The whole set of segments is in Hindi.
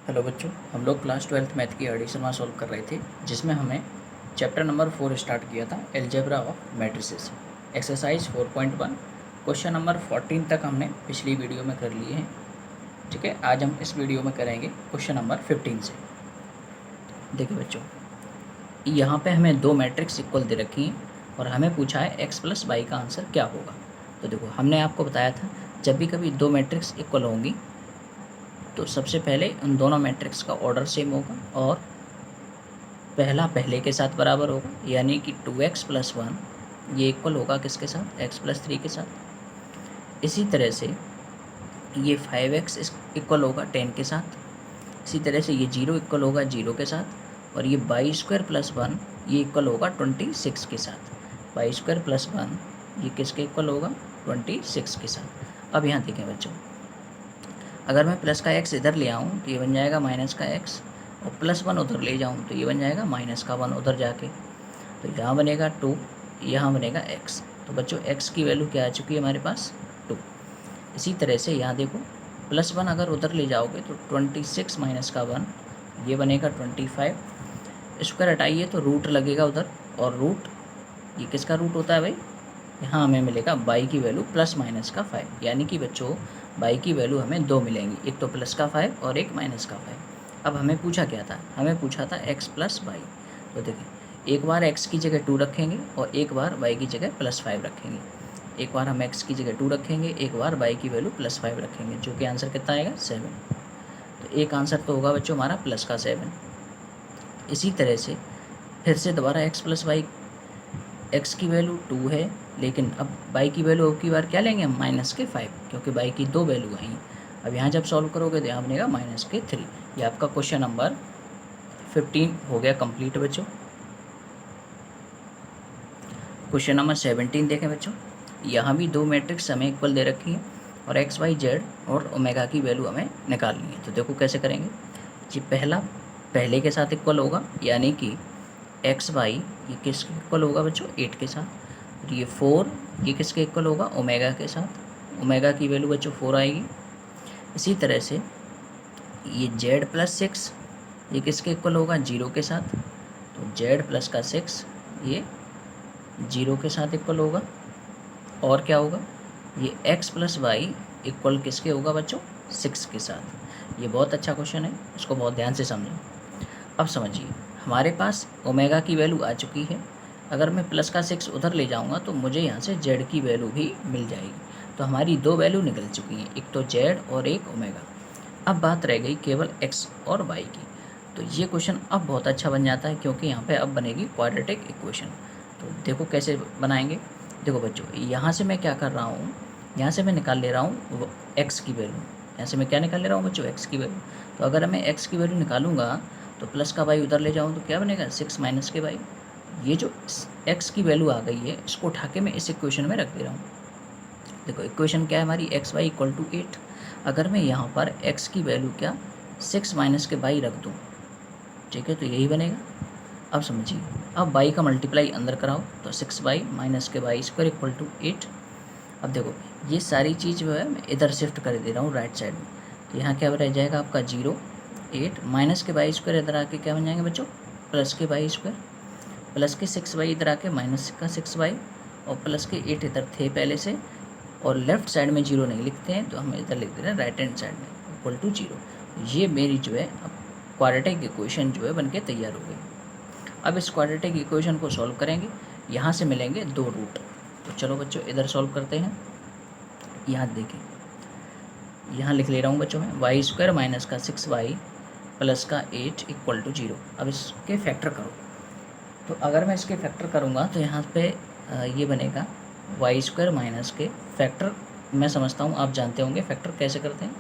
हेलो बच्चों, हम लोग क्लास 12th मैथ की एडिशन सॉल्व कर रहे थे, जिसमें हमें चैप्टर नंबर 4 स्टार्ट किया था, algebra of matrices. Exercise 4.1 question number 14 तक हमने पिछली वीडियो में कर लिए हैं। ठीक है, आज हम इस वीडियो में करेंगे क्वेश्चन नंबर 15 से। देखिए बच्चों, यहाँ पे हमें दो मैट्रिक्स इक्वल दे रखी हैं और हमें पूछा है एक्स प्लस वाई का आंसर क्या होगा। तो देखो, हमने आपको बताया था जब भी कभी दो मैट्रिक्स इक्वल होंगी तो सबसे पहले उन दोनों मैट्रिक्स का ऑर्डर सेम होगा और पहला पहले के साथ बराबर होगा, यानी कि 2x + 1 ये इक्वल होगा किसके साथ, x + 3 के साथ। इसी तरह से ये 5x इक्वल होगा 10 के साथ। इसी तरह से ये 0 इक्वल होगा 0 के साथ। और ये y² + 1 ये इक्वल होगा 26 के साथ। y² + 1 ये किसके इक्वल होगा, 26 के साथ। अब यहाँ देखें बच्चों, अगर मैं प्लस का x इधर ले आऊँ तो ये बन जाएगा माइनस का x, और +1 उधर ले जाऊँ तो ये बन जाएगा -1 उधर जाके। तो यहाँ बनेगा 2, यहाँ बनेगा x। तो बच्चों x की वैल्यू क्या आ चुकी है हमारे पास, 2। इसी तरह से यहाँ देखो, +1 अगर उधर ले जाओगे तो 26 - 1 ये बनेगा 25। स्क्वायर हटाइए तो रूट लगेगा उधर, और रूट ये किसका रूट होता है भाई, यहाँ हमें मिलेगा y की वैल्यू +- 5, यानी कि बच्चों y की वैल्यू हमें दो मिलेंगी, एक तो +5 और एक -5। अब हमें पूछा क्या था, हमें पूछा था x + y। तो देखिए, एक बार x की जगह 2 रखेंगे और एक बार y की जगह +5 रखेंगे। एक बार हम x की जगह 2 रखेंगे, एक बार y की वैल्यू +5 रखेंगे, जो कि आंसर कितना आएगा, 7। तो एक आंसर तो होगा बच्चों हमारा +7। इसी तरह से फिर से दोबारा x + y, x की वैल्यू 2 है, लेकिन अब y की वैल्यू अब की बार क्या लेंगे हम, -5, क्योंकि y की दो वैल्यू आई। अब यहाँ जब सॉल्व करोगे तो यहाँ बनेगा -3। ये आपका क्वेश्चन नंबर 15 हो गया कंप्लीट बच्चों। क्वेश्चन नंबर 17 देखें बच्चों, यहाँ भी दो मैट्रिक्स हमें इक्वल दे रखी है और x, y, z और ओमेगा की वैल्यू हमें निकालनी है। तो देखो कैसे करेंगे। जी, पहला पहले के साथ इक्वल होगा, यानी कि एक्स वाई ये किसके इक्वल होगा बच्चों, 8 के साथ। और ये 4 ये किसके इक्वल होगा, ओमेगा के साथ। ओमेगा की वैल्यू बच्चों 4 आएगी। इसी तरह से ये जेड + 6 ये किसके इक्वल होगा, 0 के साथ। तो जेड + का 6 ये 0 के साथ इक्वल होगा। और क्या होगा, ये x + वाई इक्वल किसके होगा बच्चों, 6 के साथ। ये बहुत अच्छा क्वेश्चन है, इसको बहुत ध्यान से समझें। अब समझिए, हमारे पास ओमेगा की वैल्यू आ चुकी है। अगर मैं प्लस का 6 उधर ले जाऊंगा तो मुझे यहाँ से जेड की वैल्यू भी मिल जाएगी। तो हमारी दो वैल्यू निकल चुकी हैं, एक तो जेड और एक ओमेगा। अब बात रह गई केवल एक्स और वाई की। तो ये क्वेश्चन अब बहुत अच्छा बन जाता है, क्योंकि यहाँ पे अब बनेगी क्वाड्रेटिक इक्वेशन। तो देखो कैसे बनाएंगे। देखो बच्चों, यहाँ से मैं क्या कर रहा हूँ, यहाँ से मैं निकाल ले रहा हूँ एक्स की वैल्यू। यहाँ से मैं क्या निकाल ले रहा हूँ बच्चों, एक्स की वैल्यू। तो अगर मैं एक्स की वैल्यू निकालूंगा तो प्लस का वाई उधर ले जाऊँ तो क्या बनेगा, 6 - के वाई। ये जो एक्स की वैल्यू आ गई है, इसको उठा के मैं इस इक्वेशन में रख दे रहा हूँ। देखो इक्वेशन क्या है हमारी, एक्स वाई इक्वल टू 8। अगर मैं यहाँ पर एक्स की वैल्यू क्या, 6 - के वाई रख दूँ, ठीक है, तो यही बनेगा। अब समझिए, अब वाई का मल्टीप्लाई अंदर कराओ तो 6y - के वाई स्क्वायर इक्वल टू 8। अब देखो, ये सारी चीज़ जो है मैं इधर शिफ्ट कर दे रहा हूँ राइट साइड में। तो यहाँ क्या रह जाएगा आपका 0, 8 - के वाई स्क्वायर इधर आके क्या बन जाएंगे बच्चों, प्लस के वाई स्क्वायर। प्लस के 6y इधर आके माइनस का 6y, और प्लस के 8 इधर थे पहले से। और लेफ्ट साइड में 0 नहीं लिखते हैं तो हम इधर लिख दे रहे हैं राइट हैंड साइड में इक्वल टू 0। ये मेरी जो है अब क्वाड्रेटिक इक्वेशन जो है बनके तैयार हो गई। अब इस क्वाड्रेटिक इक्वेशन को सॉल्व करेंगे, यहाँ से मिलेंगे दो रूट। तो चलो बच्चों इधर सॉल्व करते हैं। यहाँ देखें, यहाँ लिख ले रहा हूँ बच्चों मैं, y² - का 6y प्लस का 8 इक्वल टू 0। अब इसके फैक्टर करो। तो अगर मैं इसके फैक्टर करूँगा तो यहाँ पे ये बनेगा y² - के फैक्टर। मैं समझता हूँ आप जानते होंगे फैक्टर कैसे करते हैं,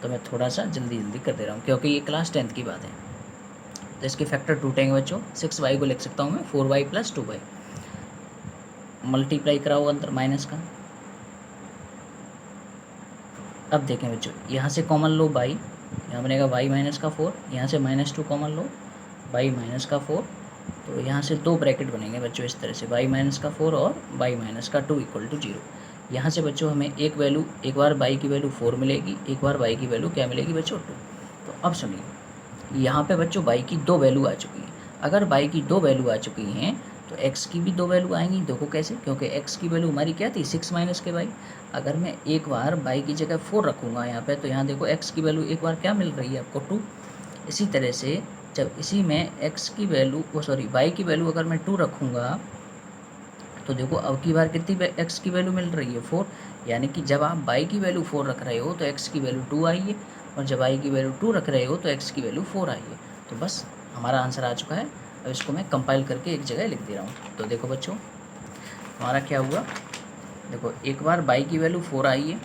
तो मैं थोड़ा सा जल्दी कर दे रहा हूँ क्योंकि ये क्लास 10th की बात है। तो इसके फैक्टर टूटेंगे बच्चों, 6y को लिख सकता हूँ मैं 4y + 2y, मल्टीप्लाई कराओ अंदर माइनस का। अब देखें बच्चों, यहाँ से कॉमन लो y, यहाँ बनेगा y - का 4, यहाँ से -2 कॉमन लो, y - का 4। तो यहाँ से दो ब्रैकेट बनेंगे बच्चों इस तरह से, y - का 4 और y - का 2 इक्वल टू 0। यहाँ से बच्चों हमें एक बार y की वैल्यू 4 मिलेगी, एक बार y की वैल्यू क्या मिलेगी बच्चों, 2। तो अब सुनिए, यहाँ पे बच्चों बाई की दो वैल्यू आ चुकी है। अगर बाई की दो वैल्यू आ चुकी हैं तो एक्स की भी दो वैल्यू आएंगी। देखो कैसे, क्योंकि एक्स की वैल्यू हमारी क्या थी 6 माइनस के बाई। अगर मैं एक बार बाई की जगह 4 रखूँगा यहाँ पे, तो यहाँ देखो एक्स की वैल्यू एक बार क्या मिल रही है आपको 2। इसी तरह से जब इसी में एक्स की वैल्यू बाई की वैल्यू अगर मैं 2 रखूँगा तो देखो अब की बार कितनी एक्स की वैल्यू मिल रही है 4। यानी कि जब आप बाई की वैल्यू 4 रख रहे हो तो एक्स की वैल्यू 2 आई है, और जब आई की वैल्यू 2 रख रहे हो तो एक्स की वैल्यू 4 आई है। तो बस हमारा आंसर आ चुका है। अब इसको मैं कंपाइल करके एक जगह लिख दे रहा हूँ। तो देखो बच्चों हमारा क्या हुआ, देखो एक बार बाई की वैल्यू 4 आई है,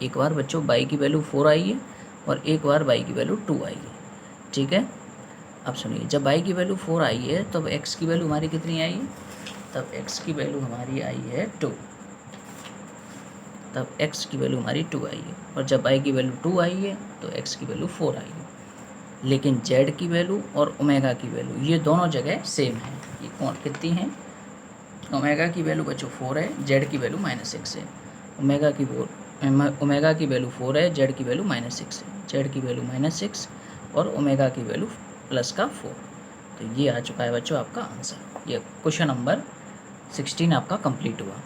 एक बार बच्चों बाई की वैल्यू 4 आई है, और एक बार बाई की वैल्यू 2 आई है। ठीक है, अब सुनिए, जब बाई की वैल्यू 4 आई है तब एक्स की वैल्यू हमारी कितनी आई है, तब एक्स की वैल्यू हमारी आई है 2। तब एक्स की वैल्यू हमारी 2 आई है, और जब आई की वैल्यू 2 आई है तो एक्स की वैल्यू 4 आई है। लेकिन जेड की वैल्यू और ओमेगा की वैल्यू ये दोनों जगह सेम है। ये कौन कितनी है, ओमेगा की वैल्यू बच्चों 4 है, जेड की वैल्यू -6 है। ओमेगा की वैल्यू 4 है, जेड की वैल्यू -6 है। जेड की वैल्यू -6 और ओमेगा की वैल्यू प्लस का 4। तो ये आ चुका है बच्चों आपका आंसर। ये क्वेश्चन नंबर 16 आपका कंप्लीट हुआ।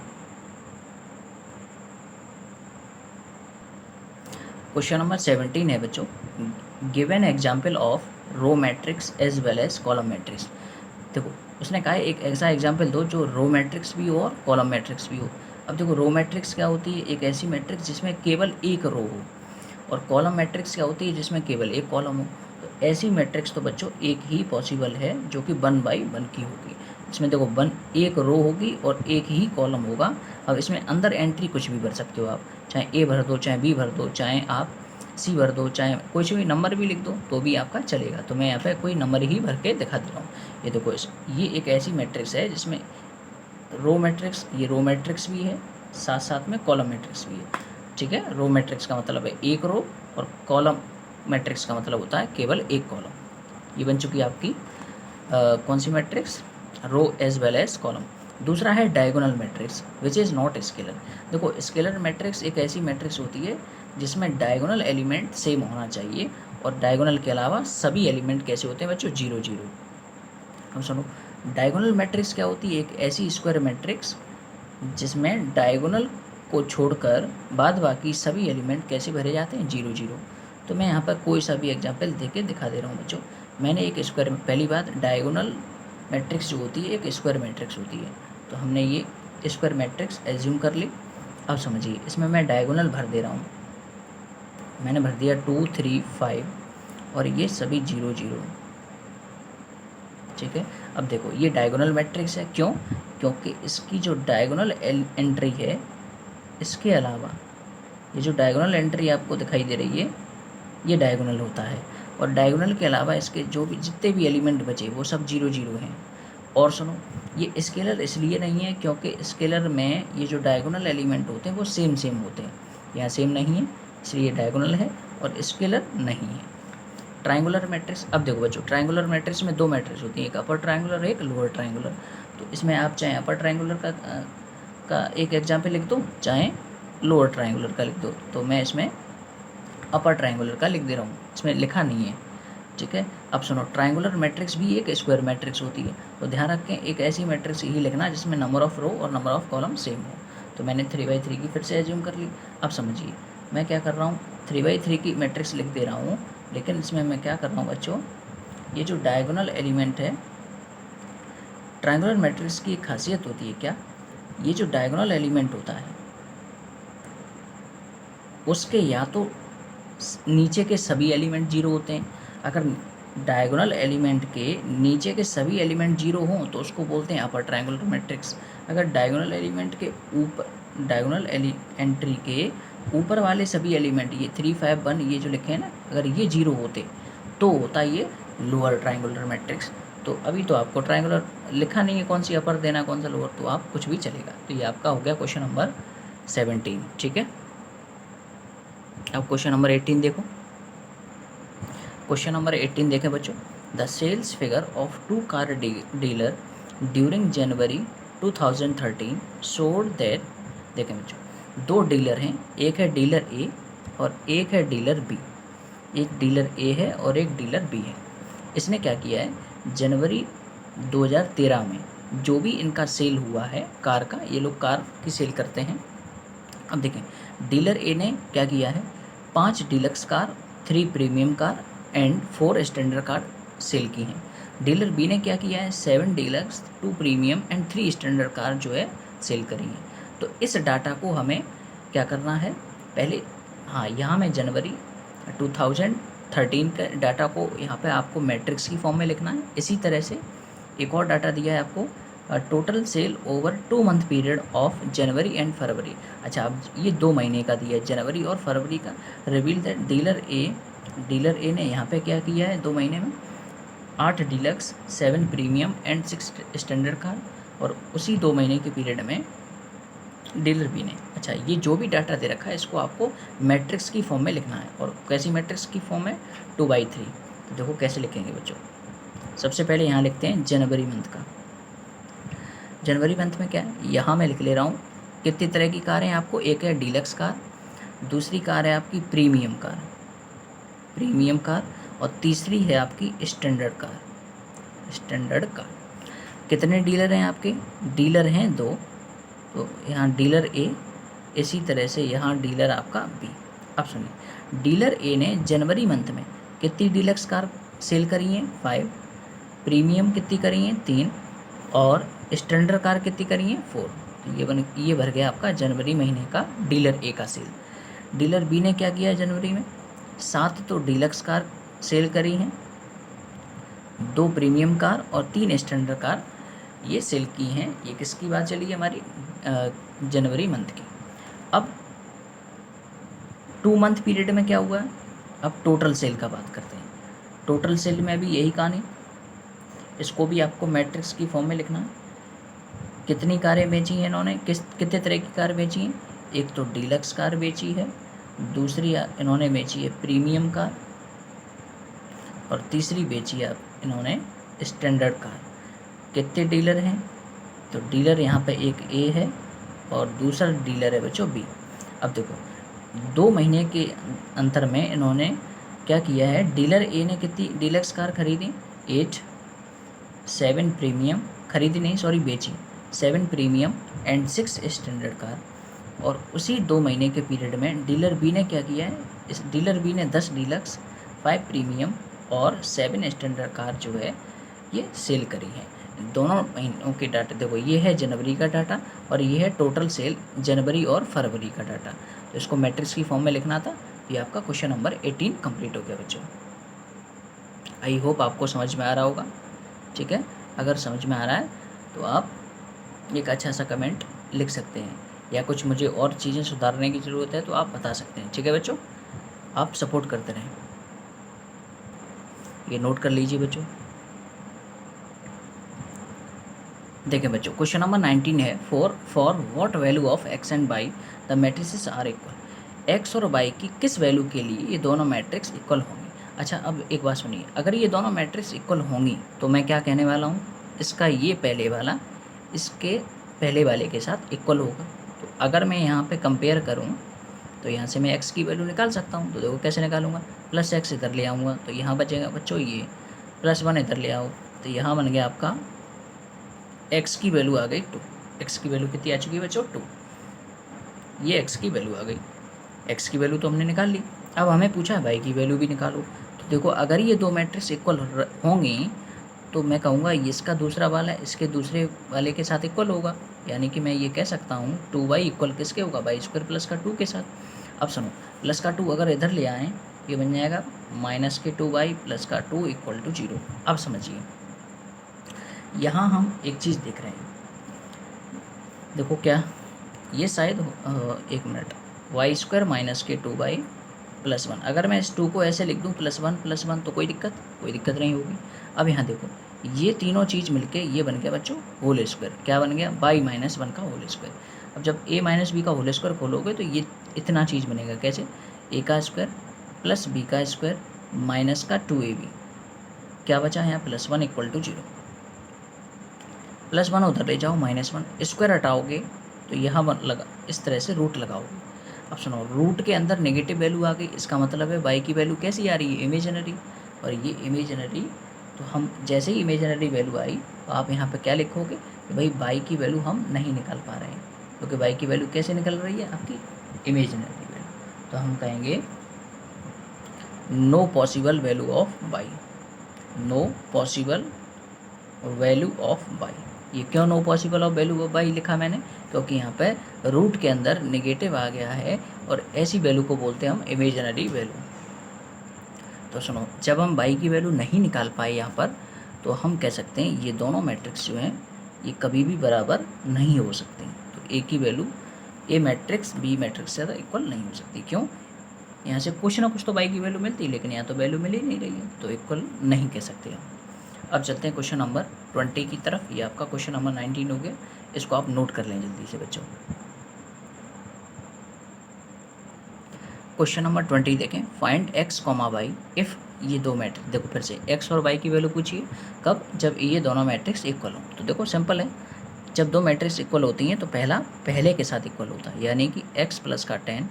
क्वेश्चन नंबर 17 है बच्चों, give an example of row matrix as well as column matrix. देखो उसने कहा है एक ऐसा एग्जाम्पल दो जो रो मैट्रिक्स भी हो और कॉलम मैट्रिक्स भी हो। अब देखो रो मैट्रिक्स क्या होती है, एक ऐसी मैट्रिक्स जिसमें केवल एक रो हो, और कॉलम मैट्रिक्स क्या होती है जिसमें केवल एक कॉलम हो। तो ऐसी मैट्रिक्स तो बच्चों एक ही पॉसिबल है जो कि 1 बाई 1 की होगी। इसमें देखो एक रो होगी और एक ही कॉलम होगा। अब इसमें अंदर एंट्री कुछ भी भर सकते हो आप, चाहे ए भर दो, चाहे बी भर दो, चाहे आप सी भर दो, चाहे कोई भी नंबर भी लिख दो तो भी आपका चलेगा। तो मैं यहाँ पे कोई नंबर ही भर के दिखा दे रहा हूँ। ये देखो ये एक ऐसी मैट्रिक्स है जिसमें रो मैट्रिक्स, ये रो मैट्रिक्स भी है, साथ साथ में कॉलम मैट्रिक्स भी है। ठीक है, रो मैट्रिक्स का मतलब है एक रो, और कॉलम मैट्रिक्स का मतलब होता है केवल एक कॉलम। ये बन चुकी है आपकी कौन सी मैट्रिक्स, रो एज वेल एज कॉलम। दूसरा है diagonal matrix which is not scalar. देखो स्केलर मैट्रिक्स एक ऐसी मैट्रिक्स होती है जिसमें डायगोनल एलिमेंट सेम होना चाहिए, और डायगोनल के अलावा सभी एलिमेंट कैसे होते हैं बच्चों 0 0। हम सुनो, डायगोनल मैट्रिक्स क्या होती है, एक ऐसी स्क्वायर मैट्रिक्स जिसमें डायगोनल को छोड़कर बाद बाकी सभी एलिमेंट कैसे भरे जाते हैं 0 0। तो मैं यहाँ पर कोई सा भी एग्जाम्पल दे के दिखा दे रहा हूँ बच्चों। मैंने एक स्क्वायर, पहली बात डायगोनल मैट्रिक्स जो होती है एक स्क्वायर मैट्रिक्स होती है, तो हमने ये स्क्वायर मैट्रिक्स एज्यूम कर ली। अब समझिए इसमें मैं डायगोनल भर दे रहा हूँ। मैंने भर दिया 2 3 5 और ये सभी 0 0। ठीक है, अब देखो ये डायगोनल मैट्रिक्स है, क्यों, क्योंकि इसकी जो डायगोनल एंट्री है, इसके अलावा ये जो डायगोनल एंट्री आपको दिखाई दे रही है ये डायगोनल होता है, और डायगोनल के अलावा इसके जो भी जितने भी एलिमेंट बचे वो सब 0 0 हैं। और सुनो, ये स्केलर इसलिए नहीं है क्योंकि स्केलर में ये जो डायगोनल एलिमेंट होते हैं वो सेम होते हैं, यहाँ सेम नहीं है इसलिए डायगोनल है, और स्केलर नहीं है। ट्रायंगुलर मैट्रिक्स, अब देखो बच्चों ट्रायंगुलर मैट्रिक्स में दो मैट्रिक्स होती है, एक अपर ट्रायंगुलर एक लोअर ट्रायंगुलर। तो इसमें आप चाहे अपर ट्रायंगुलर का एक एग्जाम्पल लिख दो, चाहे लोअर ट्रायंगुलर का लिख दो। तो मैं इसमें अपर ट्रायंगुलर का लिख दे रहा हूँ, इसमें लिखा नहीं है। ठीक है, अब सुनो, ट्रायंगुलर मैट्रिक्स भी एक स्क्वायर मैट्रिक्स होती है, तो ध्यान रखें एक ऐसी मैट्रिक्स ही लिखना जिसमें नंबर ऑफ रो और नंबर ऑफ कॉलम सेम हो। तो मैंने 3×3 की फिर से एज्यूम कर ली। अब समझिए मैं क्या कर रहा हूँ, 3×3 की मैट्रिक्स लिख दे रहा हूँ, लेकिन इसमें मैं क्या कर रहा हूँ बच्चों, ये जो डायगोनल एलिमेंट है, ट्रायंगुलर मैट्रिक्स की एक खासियत होती है क्या, ये जो डायगोनल एलिमेंट होता है उसके या तो नीचे के सभी एलिमेंट 0 होते हैं। अगर डायगोनल एलिमेंट के नीचे के सभी एलिमेंट 0 हों तो उसको बोलते हैं अपर ट्रायंगुलर मैट्रिक्स। अगर डायगोनल एलिमेंट के ऊपर, डायगोनल एंट्री के ऊपर वाले सभी एलिमेंट, ये 3 5 1 ये जो लिखे हैं ना, अगर ये 0 होते तो होता ये लोअर ट्रायंगुलर मैट्रिक्स। तो अभी तो आपको ट्रायंगुलर लिखा नहीं है, कौन सी अपर देना कौन सा लोअर, तो आप कुछ भी चलेगा। तो ये आपका हो गया क्वेश्चन नंबर 17। ठीक है, अब क्वेश्चन नंबर 18 देखो। क्वेश्चन नंबर 18 देखें बच्चों, the sales figure of 2 car dealer during January 2013 showed that, देखें बच्चों 2 डीलर हैं, एक है डीलर ए और एक है डीलर बी। एक डीलर ए है और एक डीलर बी है। इसने क्या किया है, जनवरी 2013 में जो भी इनका सेल हुआ है कार का, ये लोग कार की सेल करते हैं। अब देखें, डीलर ए ने क्या किया है, 5 deluxe car, 3 premium car and 4 standard car sale की हैं। डीलर बी ने क्या किया है, 7 deluxe, 2 premium and 3 standard car जो है सेल करी हैं। तो इस डाटा को हमें क्या करना है, पहले हाँ यहाँ मैं जनवरी 2013 के डाटा को यहाँ पे आपको मैट्रिक्स की फॉर्म में लिखना है। इसी तरह से एक और डाटा दिया है आपको, total sale over 2 month period of January and February. अच्छा, अब ये 2 महीने का दिया है, जनवरी और फरवरी का। रिवील दैट डीलर ए ने यहाँ पे क्या किया है, 2 महीने में 8 deluxe, 7 premium and 6 standard car, और उसी 2 महीने के पीरियड में डीलर बी ने। अच्छा, ये जो भी डाटा दे रखा है इसको आपको मैट्रिक्स की फॉर्म में लिखना है। और कैसी मैट्रिक्स की फॉर्म है, 2/3। तो देखो कैसे लिखेंगे बच्चों। सबसे पहले यहाँ लिखते हैं जनवरी मंथ का। जनवरी मंथ में क्या है, यहाँ मैं लिख ले रहा हूँ कितनी तरह की कार हैं आपको। एक है डीलक्स कार, दूसरी कार है आपकी प्रीमियम कार, और तीसरी है आपकी स्टैंडर्ड कार। कितने डीलर हैं आपके, डीलर हैं 2। तो यहाँ डीलर ए, इसी तरह से यहाँ डीलर आपका बी। अब सुनिए, डीलर ए ने जनवरी मंथ में कितनी डीलक्स कार सेल करी हैं, 5, प्रीमियम कितनी करी हैं, 3, और स्टैंडर्ड कार कितनी करी हैं, 4। तो ये भर गया आपका जनवरी महीने का डीलर ए का सेल। डीलर बी ने क्या किया जनवरी में, 7 तो डीलक्स कार सेल करी हैं, 2 प्रीमियम कार और 3 स्टैंडर्ड कार ये सेल की हैं। ये किसकी बात चली है, हमारी जनवरी मंथ की। अब 2 मंथ पीरियड में क्या हुआ है, अब टोटल सेल का बात करते हैं। टोटल सेल में भी यही कहानी, इसको भी आपको मैट्रिक्स की फॉर्म में लिखना है। कितनी कारें बेची हैं इन्होंने, कितने तरह की कार बेची हैं, एक तो डीलक्स कार बेची है, दूसरी इन्होंने बेची है प्रीमियम कार, और तीसरी बेची है इन्होंने स्टैंडर्ड कार। कितने डीलर हैं, तो डीलर यहाँ पे एक ए है और दूसरा डीलर है बच्चों बी। अब देखो 2 महीने के अंतर में इन्होंने क्या किया है, डीलर ए ने कितनी डीलक्स कार खरीदी, 8, 7 प्रीमियम खरीदी नहीं सॉरी बेची, 7 प्रीमियम एंड 6 स्टैंडर्ड कार। और उसी 2 महीने के पीरियड में डीलर बी ने क्या किया है, इस डीलर बी ने 10 डीलक्स, 5 प्रीमियम और 7 स्टैंडर्ड कार जो है ये सेल करी है। दोनों महीनों के डाटा देखो, ये है जनवरी का डाटा और ये है टोटल सेल जनवरी और फरवरी का डाटा। तो इसको मैट्रिक्स की फॉर्म में लिखना था। ये आपका क्वेश्चन नंबर 18 कंप्लीट हो गया बच्चों। आई होप आपको समझ में आ रहा होगा, ठीक है। अगर समझ में आ रहा है तो आप एक अच्छा सा कमेंट लिख सकते हैं, या कुछ मुझे और चीज़ें सुधारने की ज़रूरत है तो आप बता सकते हैं, ठीक है बच्चों। आप सपोर्ट करते रहें, ये नोट कर लीजिए बच्चों। देखें बच्चों, क्वेश्चन नंबर 19 है, for what value of x and y the matrices are equal. X और वाई की किस वैल्यू के लिए ये दोनों मैट्रिक्स इक्वल होंगी। अच्छा, अब एक बात सुनिए, अगर ये दोनों मैट्रिक्स इक्वल होंगी तो मैं क्या कहने वाला हूँ, इसका ये पहले वाला इसके पहले वाले के साथ इक्वल होगा। तो अगर मैं यहाँ पे कंपेयर करूँ तो यहाँ से मैं एक्स की वैल्यू निकाल सकता हूँ। तो देखो कैसे निकालूंगा, प्लस एक्स इधर ले आऊँगा तो यहाँ बचेगा बच्चों ये, +1 इधर ले आओ तो यहाँ बन गया आपका एक्स की वैल्यू आ गई 2। एक्स की वैल्यू कितनी आ चुकी है बच्चों, 2। ये एक्स की वैल्यू आ गई, एक्स की वैल्यू तो हमने निकाल ली। अब हमें पूछा है वाई की वैल्यू भी निकालो। तो देखो अगर ये 2 मैट्रिक्स इक्वल होंगी तो मैं कहूँगा इसका दूसरा वाला इसके दूसरे वाले के साथ इक्वल होगा। यानी कि मैं ये कह सकता हूँ 2y इक्वल किसके होगा, y² प्लस का 2 के साथ। अब सुनो, प्लस का 2 अगर इधर ले आएँ ये बन जाएगा -2y प्लस का 2 = 0। अब समझिए, यहाँ हम एक चीज़ देख रहे हैं, देखो क्या ये शायद एक मिनट, y² - 2y + 1। अगर मैं इस 2 को ऐसे लिख दूँ +1 तो कोई दिक्कत नहीं होगी। अब यहाँ देखो ये तीनों चीज़ मिलके ये बन गया बच्चों होल स्क्वायर। क्या बन गया, y - 1 का होल स्क्वायर। अब जब a - b का होल स्क्वायर खोलोगे तो ये इतना चीज़ बनेगा, कैसे, a का स्क्वायर प्लस b का स्क्वायर माइनस का 2ab। क्या बचा यहाँ, +1 = 0। +1 उधर ले जाओ, -1 स्क्वायर हटाओगे तो यहाँ लगा इस तरह से रूट लगाओगे। अब सुनो, रूट के अंदर नेगेटिव वैल्यू आ गई, इसका मतलब है y की वैल्यू कैसी आ रही है, इमेजिनरी, और ये इमेजिनरी, तो हम जैसे ही इमेजिनरी वैल्यू आई तो आप यहाँ पे क्या लिखोगे कि भाई y की वैल्यू हम नहीं निकाल पा रहे हैं, क्योंकि y की वैल्यू कैसे निकल रही है, आपकी इमेजिनरी वैल्यू। तो हम कहेंगे no possible value of y, no possible value of y। ये क्यों no possible of value of y लिखा मैंने, क्योंकि यहाँ पे रूट के अंदर नेगेटिव आ गया है और ऐसी वैल्यू को बोलते हैं हम इमेजिनरी वैल्यू। तो सुनो, जब हम y की वैल्यू नहीं निकाल पाए यहाँ पर, तो हम कह सकते हैं ये दोनों मैट्रिक्स जो हैं ये कभी भी बराबर नहीं हो सकते। तो a की value a matrix b matrix से ज़्यादा इक्वल नहीं हो सकती। क्यों, यहाँ से कुछ ना कुछ तो y की वैल्यू मिलती है, लेकिन यहाँ तो वैल्यू मिल ही नहीं रही है, तो इक्वल नहीं कह सकते हम। अब चलते हैं क्वेश्चन नंबर 20 की तरफ। ये आपका क्वेश्चन नंबर 19 हो गया, इसको आप नोट कर लें जल्दी से बच्चों। क्वेश्चन नंबर 20 देखें, फाइंड x, y इफ़ ये दो मैट्रिक्स, देखो फिर से x और y की वैल्यू पूछिए कब, जब ये दोनों मैट्रिक्स इक्वल हो। तो देखो सिंपल है, जब दो मैट्रिक्स इक्वल होती हैं तो पहला पहले के साथ इक्वल होता है, यानी कि x प्लस का 10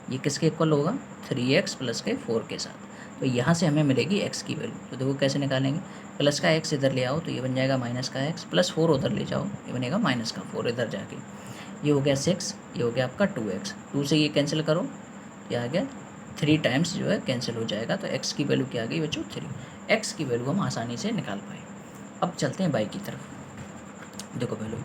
ये किसके इक्वल होगा, 3x प्लस के 4 के साथ। तो यहाँ से हमें मिलेगी x की वैल्यू। तो देखो कैसे निकालेंगे, प्लस का x इधर ले आओ तो ये बन जाएगा माइनस का x, प्लस 4 उधर ले जाओ ये बनेगा माइनस का 4 इधर जाके, ये हो गया 6, ये हो गया आपका 2x, 2 से ये कैंसिल करो, ये आ गया 3 टाइम्स जो है कैंसिल हो जाएगा। तो x की वैल्यू क्या आ गई बच्चों, 3। x की वैल्यू हम आसानी से निकाल पाए। अब चलते हैं y की तरफ। देखो वैल्यू,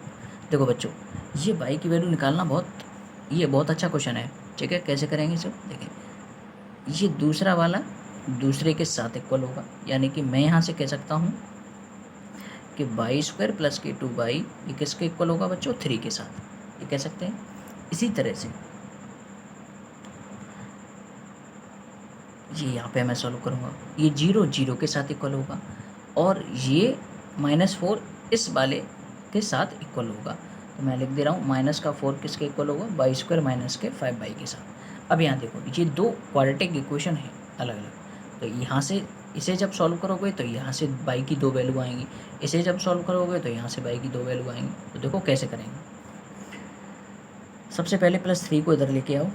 देखो बच्चों, ये y की वैल्यू निकालना बहुत अच्छा क्वेश्चन है, ठीक है। कैसे करेंगे सब देखें, ये दूसरा वाला दूसरे के साथ इक्वल होगा, यानी कि मैं यहाँ से कह सकता हूँ कि y² प्लस के 2y ये किसके इक्वल होगा बच्चों, 3 के साथ, ये कह सकते हैं। इसी तरह से ये यहाँ पे मैं सॉल्व करूँगा, ये 0 0 के साथ इक्वल होगा, और ये -4 इस वाले के साथ इक्वल होगा। तो मैं लिख दे रहा हूँ -4 किसके इक्वल होगा, y² माइनस के 5y के साथ। अब यहाँ देखो, ये दो क्वाड्रेटिक इक्वेशन है अलग अलग, तो यहाँ से इसे जब सॉल्व करोगे तो यहाँ से y की दो वैल्यू आएंगी, इसे जब सॉल्व करोगे तो यहाँ से y की दो वैल्यू आएंगी। तो देखो कैसे करेंगे, सबसे पहले +3 को इधर लेके आओ,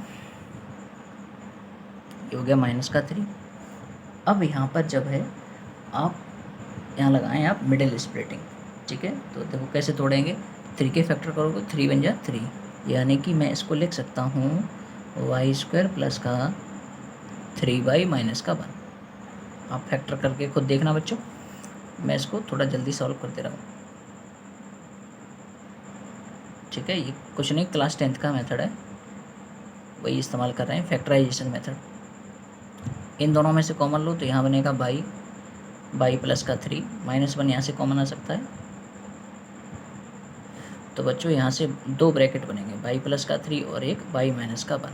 ये हो गया -3। अब यहाँ पर जब है आप यहाँ लगाएं आप मिडिल स्प्लिटिंग, ठीक है। तो देखो कैसे तोड़ेंगे, 3 के फैक्टर करोगे 3 बन जाए 3, यानी कि मैं इसको लिख सकता हूँ y² प्लस का 3y माइनस का 1। आप फैक्टर करके खुद देखना बच्चों, मैं इसको थोड़ा जल्दी सॉल्व कर दे रहा हूँ, ठीक है। ये कुछ नहीं, क्लास 10th का मेथड है, वही इस्तेमाल कर रहे हैं, फैक्टराइजेशन मेथड। इन दोनों में से कॉमन लो तो यहाँ बनेगा y प्लस का 3, -1 यहाँ से कॉमन आ सकता है। तो बच्चों यहाँ से दो ब्रैकेट बनेंगे, y प्लस का 3 और एक y माइनस का 1।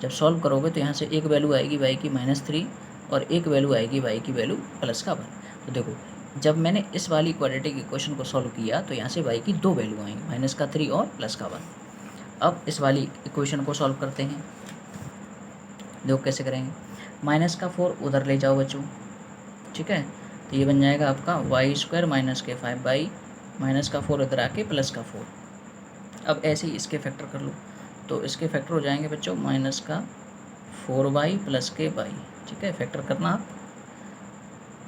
जब सॉल्व करोगे तो यहाँ से एक वैल्यू आएगी y की -3 और एक वैल्यू आएगी y की वैल्यू प्लस का 1। तो देखो जब मैंने इस वाली क्वाड्रेटिक इक्वेशन को सॉल्व किया तो यहाँ से y की दो वैल्यू आएंगी, -3 और +1। अब इस वाली इक्वेशन को सॉल्व करते हैं, देखो कैसे करेंगे, -4 उधर ले जाओ बच्चों, ठीक है। तो ये बन जाएगा आपका y² माइनस के 5y, -4 इधर आके +4। अब ऐसे ही इसके फैक्टर कर लो, तो इसके फैक्टर हो जाएंगे बच्चों -4y प्लस के y, ठीक है। फैक्टर करना आप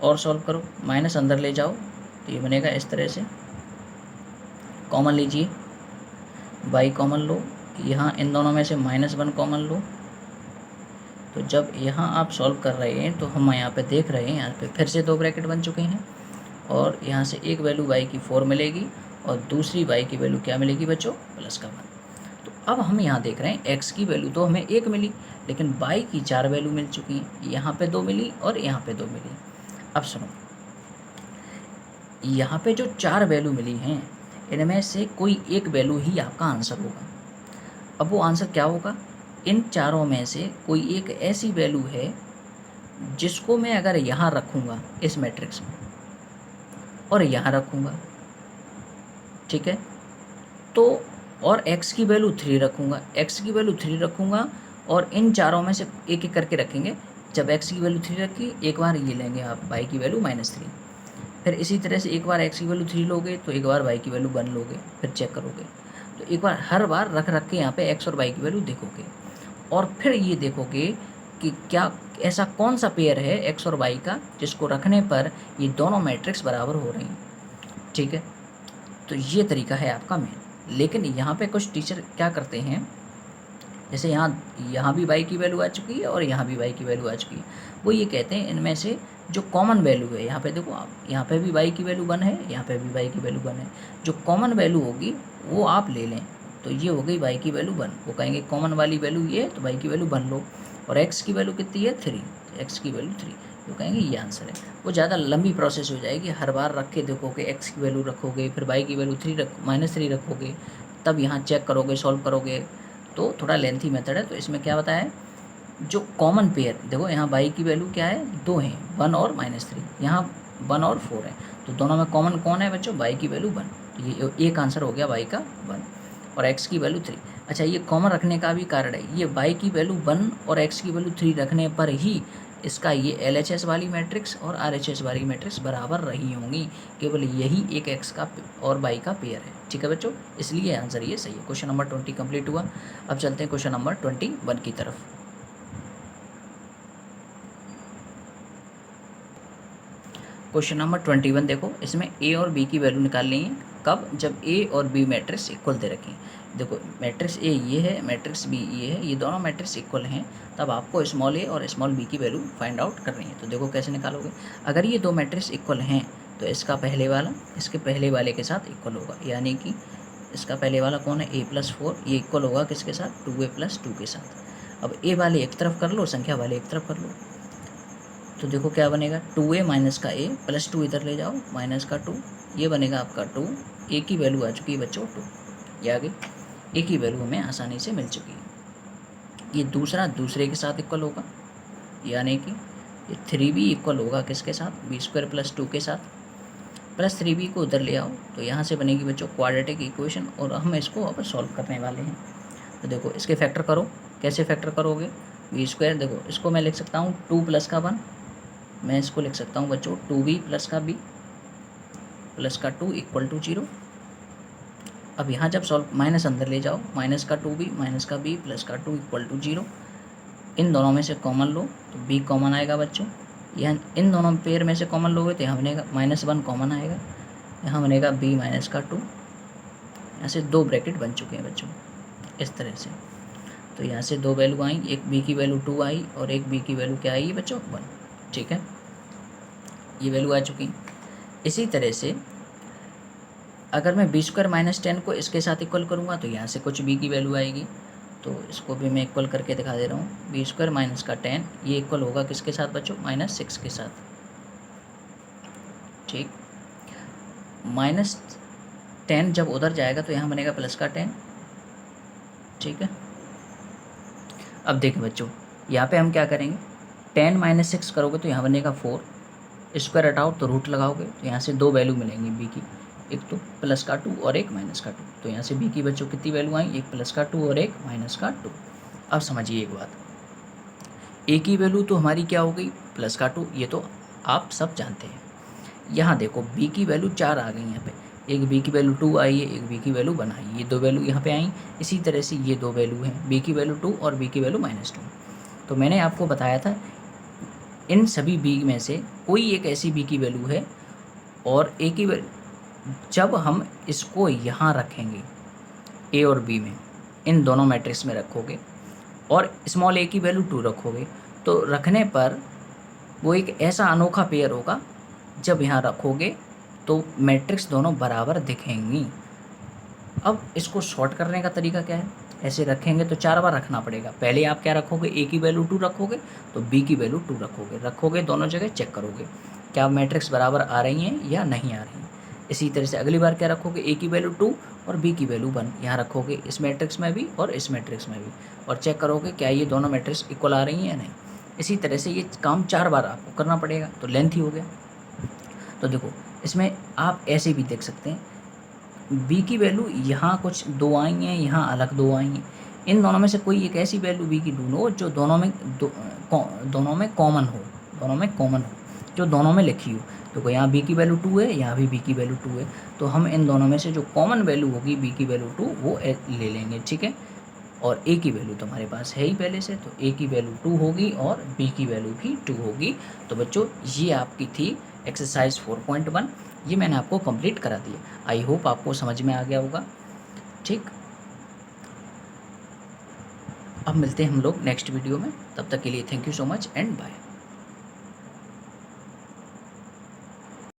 और सॉल्व करो, माइनस अंदर ले जाओ तो ये बनेगा इस तरह से, कॉमन लीजिए, y कॉमन लो, यहाँ इन दोनों में से -1 कॉमन लो। तो जब यहाँ आप सॉल्व कर रहे हैं तो हम यहाँ पे देख रहे हैं, यहाँ पे फिर से दो ब्रैकेट बन चुके हैं, और यहाँ से एक वैल्यू y की 4 मिलेगी और दूसरी y की वैल्यू क्या मिलेगी बच्चों, +1। तो अब हम यहाँ देख रहे हैं x की वैल्यू तो हमें 1 मिली, लेकिन y की 4 वैल्यू मिल चुकी हैं, यहाँ पे 2 मिली और यहाँ पे 2 मिली। अब सुनो, यहाँ पे जो 4 वैल्यू मिली हैं इनमें से कोई एक वैल्यू ही आपका आंसर होगा। अब वो आंसर क्या होगा, इन चारों में से कोई एक ऐसी वैल्यू है जिसको मैं अगर यहाँ रखूँगा इस मैट्रिक्स में और यहाँ रखूँगा, ठीक है, तो और x की वैल्यू 3 रखूँगा, x की वैल्यू 3 रखूँगा, और इन चारों में से एक एक करके रखेंगे। जब x की वैल्यू 3 रखी, एक बार ये लेंगे आप y की वैल्यू -3, फिर इसी तरह से एक बार x की वैल्यू 3 लोगे तो एक बार y की वैल्यू 1 लोगे, फिर चेक करोगे। तो एक बार हर बार रख के यहाँ पे x और y की वैल्यू देखोगे, और फिर ये देखोगे कि क्या ऐसा कौन सा पेयर है एक्स और वाई का जिसको रखने पर ये दोनों मैट्रिक्स बराबर हो रही हैं। ठीक है, तो ये तरीका है आपका मेन। लेकिन यहाँ पे कुछ टीचर क्या करते हैं, जैसे यहाँ भी वाई की वैल्यू आ चुकी है और यहाँ भी वाई की वैल्यू आ चुकी है, वो ये कहते हैं इनमें से जो कॉमन वैल्यू है, यहाँ पे देखो आप, यहाँ पे भी वाई की वैल्यू 1 है, यहाँ पे भी वाई की वैल्यू 1 है, जो कॉमन वैल्यू होगी वो आप ले लें। तो ये हो गई वाई की वैल्यू 1, वो कहेंगे कॉमन वाली वैल्यू ये है तो वाई की वैल्यू 1 लो। और एक्स की वैल्यू कितनी है 3, एक्स की वैल्यू 3, तो कहेंगे ये आंसर है। वो ज़्यादा लंबी प्रोसेस हो जाएगी, हर बार रख के देखोगे, एक्स की वैल्यू रखोगे, फिर वाई की वैल्यू -3 रखोगे, तब यहाँ चेक करोगे, सॉल्व करोगे, तो थोड़ा लेंथी मेथड है। तो इसमें क्या बताया है, जो कॉमन पेयर देखो, यहाँ वाई की वैल्यू क्या है, 2 है, 1 और -3, यहाँ 1 और 4 है, तो दोनों में कॉमन कौन है बच्चों, वाई की वैल्यू 1, तो ये एक आंसर हो गया वाई का 1, और एक्स की वैल्यू 3। अच्छा, ये कॉमन रखने का भी कारण है, ये वाई की वैल्यू 1 और एक्स की वैल्यू 3 रखने पर ही इसका ये LHS वाली मैट्रिक्स और RHS वाली मैट्रिक्स बराबर रही होंगी, केवल यही एक एक्स का और वाई का पेयर है। ठीक है बच्चों, इसलिए आंसर ये सही है। क्वेश्चन नंबर 20 कंप्लीट हुआ। अब चलते हैं क्वेश्चन नंबर 21 की तरफ। क्वेश्चन नंबर 21 देखो, इसमें ए और बी की वैल्यू निकालनी है। कब, जब ए और बी मैट्रिक्स इक्वल दे रखें। देखो मैट्रिक्स ए ये है, मैट्रिक्स बी ये है, ये दोनों मैट्रिक्स इक्वल हैं, तब आपको स्मॉल ए और स्मॉल बी की वैल्यू फाइंड आउट करनी है। तो देखो कैसे निकालोगे, अगर ये दो मैट्रिक्स इक्वल हैं तो इसका पहले वाला इसके पहले वाले के साथ इक्वल होगा, यानी कि इसका पहले वाला कौन है, a+4, ये इक्वल होगा किसके साथ, 2a+2 के साथ। अब ए वाले एक तरफ कर लो, संख्या वाले एक तरफ कर लो, तो देखो क्या बनेगा, 2a माइनस का a प्लस 2 इधर ले जाओ, माइनस का 2, ये बनेगा आपका 2। ए की वैल्यू आ चुकी है बच्चों 2, ये आ गई, ए की वैल्यू हमें आसानी से मिल चुकी है। ये दूसरा दूसरे के साथ इक्वल होगा, यानी कि ये 3b इक्वल होगा किसके साथ, b² + 2 के साथ, प्लस 3b को उधर ले आओ, तो यहाँ से बनेगी बच्चों क्वाड्रेटिक इक्वेशन, और हम इसको अब सॉल्व करने वाले हैं। तो देखो इसके फैक्टर करो, कैसे फैक्टर करोगे, b², देखो इसको मैं लिख सकता हूँ 2 + का 1, मैं इसको लिख सकता हूँ बच्चों 2b + का b प्लस का 2 = 0। अब यहाँ जब सॉल्व माइनस अंदर ले जाओ, माइनस का 2b माइनस का b प्लस का 2 = 0, इन दोनों में से कॉमन लो तो b कॉमन आएगा बच्चों, यहाँ इन दोनों पेयर में से कॉमन लोगे तो यहाँ बनेगा -1 कॉमन आएगा, यहाँ बनेगा b माइनस का 2, यहाँ से 2 ब्रैकेट बन चुके हैं बच्चों इस तरह से। तो यहाँ से 2 वैल्यू आई, एक b की वैल्यू 2 आई और एक b की वैल्यू क्या आई बच्चों 1। ठीक है, ये वैल्यू आ चुकी। इसी तरह से अगर मैं b² - 10 को इसके साथ इक्वल करूँगा तो यहाँ से कुछ b की वैल्यू आएगी, तो इसको भी मैं इक्वल करके दिखा दे रहा हूँ। b² - 10 ये इक्वल होगा किसके साथ बच्चों, -6 के साथ। ठीक, -10 जब उधर जाएगा तो यहाँ बनेगा प्लस का 10। ठीक है, अब देखिए बच्चों, यहाँ पे हम क्या करेंगे, 10 - 6 करोगे तो यहाँ बनेगा 4, स्क्वायर हटाओ तो रूट लगाओगे, तो यहाँ से 2 वैल्यू मिलेंगी b की, एक तो प्लस का 2 और एक माइनस का 2। तो यहाँ से b की बच्चों कितनी वैल्यू आई, एक प्लस का 2 और एक माइनस का 2। अब समझिए एक बात, a की वैल्यू तो हमारी क्या हो गई, प्लस का 2, ये तो आप सब जानते हैं। यहाँ देखो b की वैल्यू 4 आ गई, यहाँ पे एक b की वैल्यू 2 आई है, एक b की वैल्यू 1 आई, ये 2 वैल्यू यहाँ पे आई। इसी तरह से ये 2 वैल्यू हैं, b की वैल्यू 2 और b की वैल्यू -2। तो मैंने आपको बताया था इन सभी b में से कोई एक ऐसी b की वैल्यू है, और a की वैल्यू जब हम इसको यहाँ रखेंगे a और b में, इन दोनों मैट्रिक्स में रखोगे और स्मॉल a की वैल्यू 2 रखोगे, तो रखने पर वो एक ऐसा अनोखा पेयर होगा, जब यहाँ रखोगे तो मैट्रिक्स दोनों बराबर दिखेंगी। अब इसको शॉर्ट करने का तरीका क्या है, ऐसे रखेंगे तो 4 बार रखना पड़ेगा। पहले आप क्या रखोगे, a की वैल्यू 2 रखोगे तो b की वैल्यू 2 रखोगे दोनों जगह चेक करोगे क्या मैट्रिक्स बराबर आ रही हैं या नहीं आ रही हैं। इसी तरह से अगली बार क्या रखोगे, a की वैल्यू 2 और b की वैल्यू 1 यहाँ रखोगे, इस मैट्रिक्स में भी और इस मैट्रिक्स में भी, और चेक करोगे क्या ये दोनों मैट्रिक्स इक्वल आ रही हैं या नहीं। इसी तरह से ये काम 4 बार आपको करना पड़ेगा, तो लेंथ ही हो गया। तो देखो इसमें आप ऐसे भी देख सकते हैं, b की वैल्यू यहाँ कुछ 2 आई हैं, यहाँ अलग 2 आई हैं, इन दोनों में से कोई एक ऐसी वैल्यू b की ढूंढो जो दोनों में कॉमन हो, जो दोनों में लिखी हो। तो यहाँ b की वैल्यू 2 है, यहाँ भी b की वैल्यू 2 है, तो हम इन दोनों में से जो कॉमन वैल्यू होगी b की वैल्यू 2 वो ले लेंगे। ठीक है, और ए की वैल्यू तो हमारे पास है ही पहले से, तो ए की वैल्यू 2 होगी और बी की वैल्यू भी 2 होगी। तो बच्चों ये आपकी थी एक्सरसाइज 4.1, ये मैंने आपको कंप्लीट करा दिया। आई होप आपको समझ में आ गया होगा। ठीक, अब मिलते हैं हम लोग नेक्स्ट वीडियो में, तब तक के लिए thank you so much and bye.